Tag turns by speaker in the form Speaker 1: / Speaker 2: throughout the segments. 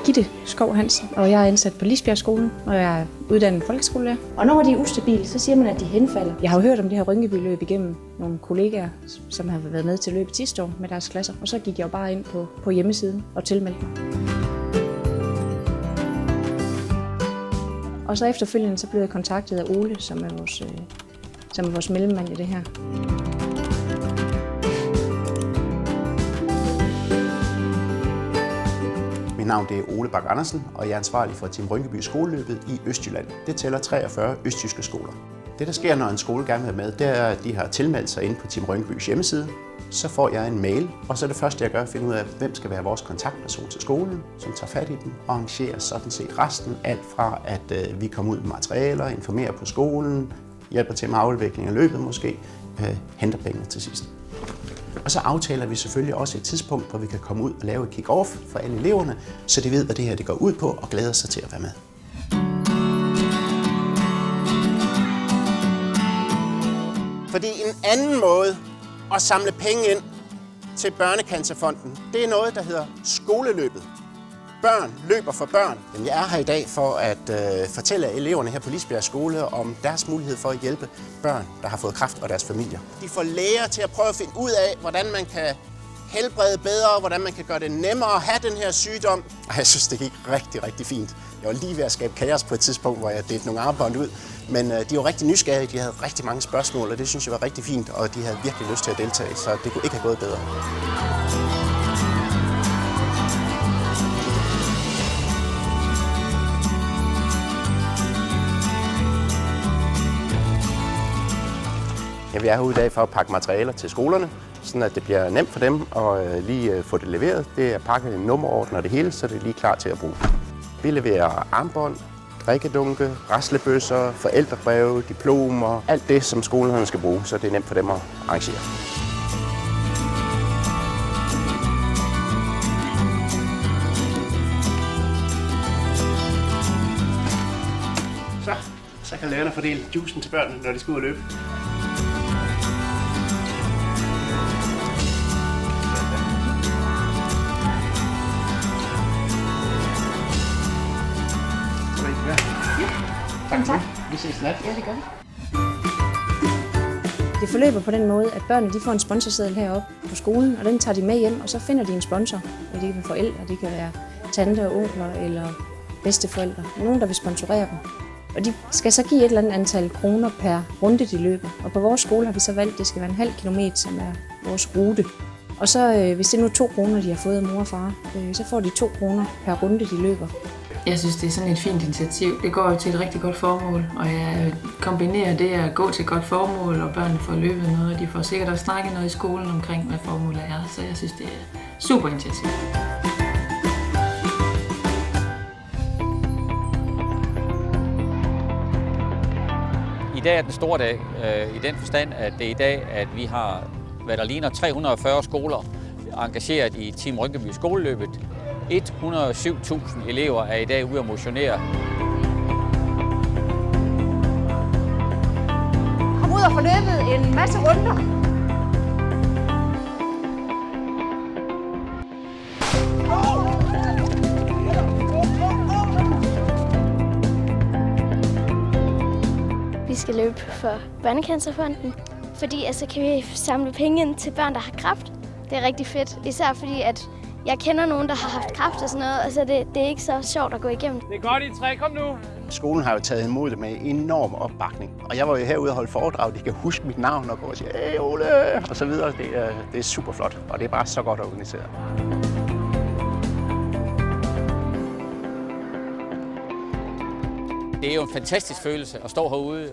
Speaker 1: Gitte Skov Hansen, og jeg er ansat på Lisbjergskolen, og jeg er uddannet folkeskolelærer. Og når de er ustabile, så siger man, at de henfalder. Jeg har jo hørt om det her Rynkeby-løb igennem nogle kollegaer, som har været med til løbet sidste år med deres klasser, og så gik jeg jo bare ind på hjemmesiden og tilmeldte mig. Og så efterfølgende så blev jeg kontaktet af Ole, som er vores mellemmand i det her.
Speaker 2: Mit navn er Ole Bak Andersen, og jeg er ansvarlig for Team Rynkeby skoleløbet i Østjylland. Det tæller 43 østjyske skoler. Det, der sker, når en skole gerne vil med, det er, at de har tilmeldt sig ind på Team Rynkebys hjemmeside. Så får jeg en mail, og så er det første, jeg gør, at finde ud af, hvem skal være vores kontaktperson til skolen, som tager fat i dem og arrangerer sådan set resten. Alt fra, at vi kommer ud med materialer, informerer på skolen, hjælper til med afvikling af løbet måske, henter pengene til sidst. Og så aftaler vi selvfølgelig også et tidspunkt, hvor vi kan komme ud og lave et kick-off for alle eleverne, så de ved, hvad det her det går ud på og glæder sig til at være med. Fordi en anden måde at samle penge ind til Børnecancerfonden, det er noget, der hedder skoleløbet. Børn løber for børn. Jeg er her i dag for at fortælle eleverne her på Lisbjerg Skole om deres mulighed for at hjælpe børn, der har fået kræft og deres familier. De får læger til at prøve at finde ud af, hvordan man kan helbrede bedre, hvordan man kan gøre det nemmere at have den her sygdom. Og jeg synes, det gik rigtig, rigtig fint. Jeg var lige ved at skabe kaos på et tidspunkt, hvor jeg delte nogle armbånd ud. Men de var rigtig nysgerrige, de havde rigtig mange spørgsmål, og det synes jeg var rigtig fint, og de havde virkelig lyst til at deltage, så det kunne ikke have gået bedre. Jeg er herude i dag for at pakke materialer til skolerne, sådan at det bliver nemt for dem at lige få det leveret. Det er pakket i nummerorden og det hele, så det er lige klar til at bruge. Vi leverer armbånd, drikkedunke, raslebøsser, forældrebreve, diplomer, alt det, som skolerne skal bruge, så det er nemt for dem at arrangere. Så kan lærerne fordele juicen til børnene, når de skal ud og løbe.
Speaker 1: Tak.
Speaker 2: Vi ses snart.
Speaker 1: Ja, det gør vi. Det forløber på den måde, at børnene de får en sponsorseddel heroppe på skolen, og den tager de med hjem, og så finder de en sponsor. Det kan være forældre, det kan være tanter og onkler eller bedsteforældre. Nogen, der vil sponsorere dem. Og de skal så give et eller andet antal kroner per runde, de løber. Og på vores skole har vi så valgt, at det skal være 0,5 kilometer, som er vores rute. Og så, hvis det er nu 2 kroner, de har fået af mor og far, så får de 2 kroner per runde, de løber.
Speaker 3: Jeg synes, det er sådan et fint initiativ. Det går jo til et rigtig godt formål, og jeg kombinerer det at gå til et godt formål, og børnene får løbet noget, og de får sikkert også snakket noget i skolen omkring, hvad formålet er. Så jeg synes, det er super initiativ.
Speaker 4: I dag er den store dag, i den forstand, at det er i dag, at vi har, hvad der ligner 340 skoler engageret i Team Rynkeby skoleløbet. 107.000 elever er i dag ude at motionere.
Speaker 1: Kom ud og få løbet en masse runder.
Speaker 5: Vi skal løbe for Børnecancerfonden, fordi så kan vi samle penge ind til børn, der har kræft. Det er rigtig fedt, især fordi at jeg kender nogen, der har haft kræft og sådan noget, og så det er ikke så sjovt at gå igennem.
Speaker 6: Det er godt, I tre. Kom nu!
Speaker 2: Skolen har jo taget imod det med enorm opbakning. Og jeg var jo herude og holde foredrag, de kan huske mit navn og gå og sige, hey Ole, og så videre. Det er super flot, og det er bare så godt organiseret.
Speaker 4: Det er jo en fantastisk følelse at stå herude.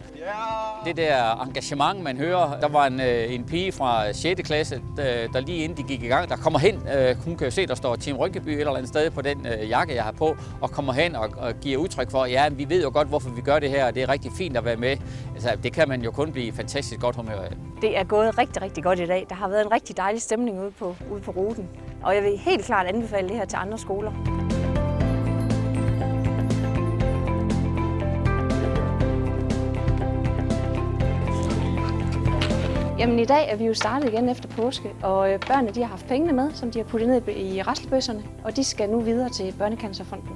Speaker 4: Det der engagement, man hører. Der var en pige fra 6. klasse, der lige inden de gik i gang, der kommer hen. Hun kan jo se, der står Team Rynkeby et eller andet sted på den jakke, jeg har på, og kommer hen og giver udtryk for, ja, vi ved jo godt, hvorfor vi gør det her, og det er rigtig fint at være med. Altså, det kan man jo kun blive fantastisk godt humør af.
Speaker 7: Det er gået rigtig, rigtig godt i dag. Der har været en rigtig dejlig stemning ude på ruten, og jeg vil helt klart anbefale det her til andre skoler.
Speaker 1: Jamen i dag er vi jo startet igen efter påske, og børnene de har haft pengene med, som de har puttet ned i raslebøsserne, og de skal nu videre til Børnecancerfonden.